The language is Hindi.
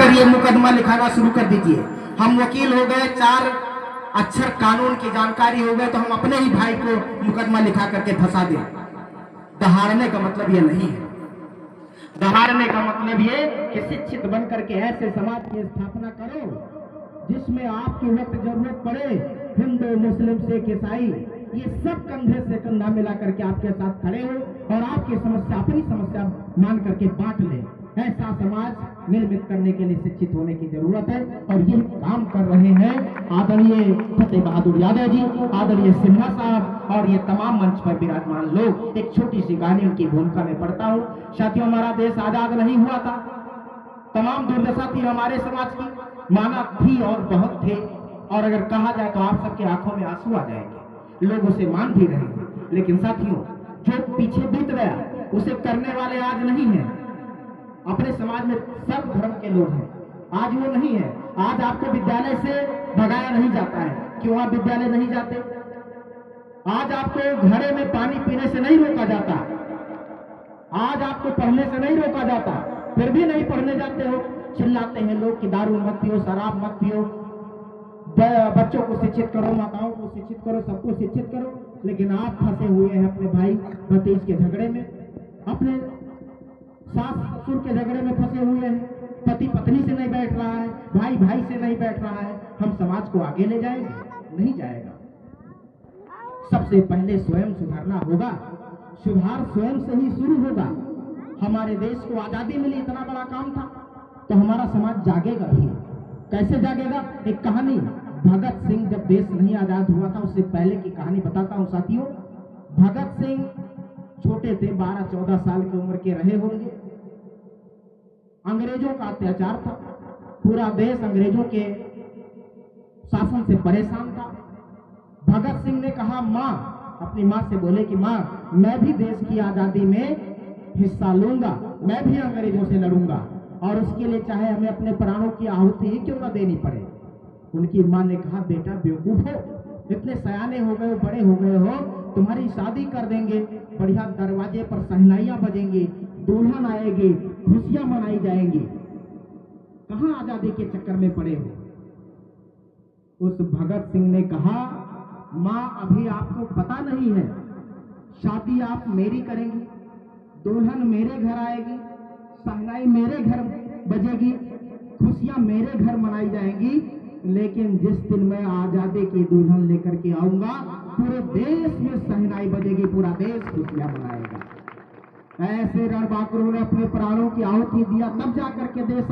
करिए, मुकदमा लिखाना शुरू कर दीजिए। हम वकील हो गए, 4 अक्षर कानून की जानकारी हो गए, तो हम अपने ही भाई को मुकदमा लिखा करके फंसा दें। दहाड़ने का मतलब ये नहीं है। दहाड़ने का मतलब ये कि शिक्षित बन करके ऐसे समाज की स्थापना करो जिसमें आपकी वक्त जरूरत पड़े हिंदू, मुस्लिम, सिख, ईसाई ये सब कंधे से कंधा मिला करके आपके साथ खड़े हो और आपकी समस्या अपनी समस्या मान करके बांट ले। ऐसा समाज निर्मित करने के लिए शिक्षित होने की जरूरत है और ये काम कर रहे हैं आदरणीय फतेह बहादुर यादव जी, आदरणीय सिन्हा साहब और ये तमाम मंच पर विराजमान लोग। एक छोटी सी कहानी उनकी भूमिका में पढ़ता हूँ। साथियों, हमारा देश आजाद नहीं हुआ था, तमाम दुर्दशा थी हमारे समाज की, मानव थी और बहुत थे, और अगर कहा जाए तो आप सबके आंखों में आंसू आ जाएंगे, लोग उसे मान भी रहे हैं। लेकिन साथियों, जो पीछे बीत गया उसे करने वाले आज नहीं है। अपने समाज में सर्व धर्म के लोग हैं, आज वो नहीं है। आज आपको विद्यालय से भगाया नहीं जाता है। क्यों आप विद्यालय नहीं जाते? आज आपको घड़े में पानी पीने से नहीं रोका जाता, आज आपको पढ़ने से नहीं रोका जाता, फिर भी नहीं पढ़ने जाते हो। चिल्लाते हैं लोग कि दारू मत पियो, शराब मत पियो, बच्चों को शिक्षित करो, माताओं को शिक्षित करो, सबको शिक्षित करो। लेकिन आप फंसे हुए हैं अपने भाई भतीज के झगड़े में, अपने सास ससुर के झगड़े में फंसे हुए हैं, पति पत्नी से नहीं बैठ रहा है, भाई भाई से नहीं बैठ रहा है। हम समाज को आगे ले जाएंगे? नहीं जाएगा। सबसे पहले स्वयं सुधारना होगा। सुधार स्वयं से ही शुरू होगा। हमारे देश को आजादी मिली, इतना बड़ा काम था, तो हमारा समाज जागेगा भी। कैसे जागेगा? एक कहानी, भगत सिंह जब देश नहीं आजाद हुआ था उससे पहले की कहानी बताता हूं साथियों। भगत सिंह छोटे थे, 12-14 साल की उम्र के रहे होंगे। अंग्रेजों का अत्याचार था, पूरा देश अंग्रेजों के शासन से परेशान था। भगत सिंह ने कहा, मां, अपनी मां से बोले कि मां, मैं भी देश की आजादी में हिस्सा लूंगा, मैं भी अंग्रेजों से लड़ूंगा, और उसके लिए चाहे हमें अपने प्राणों की आहुति ही क्यों न देनी पड़े। उनकी मां ने कहा, बेटा बेवकूफ हो, इतने सयाने हो गए, बड़े हो गए हो, तुम्हारी शादी कर देंगे, बढ़िया दरवाजे पर शहनाइयां बजेंगी, दुल्हन आएगी, खुशियां मनाई जाएंगी, कहां आजादी के चक्कर में पड़े हो। उस भगत सिंह ने कहा, मां, अभी आपको पता नहीं है, शादी आप मेरी करेंगी, दुल्हन मेरे घर आएगी, शहनाई मेरे घर बजेगी, खुशियां मेरे घर मनाई जाएंगी, लेकिन जिस दिन मैं आजादी की दुल्हन लेकर के आऊंगा, पूरे देश में शहनाई बजेगी, पूरा देश खुशियां मनाएगा। ऐसे रणबांकुरों ने अपने प्राणों की आहुति दिया, तब जाकर के देश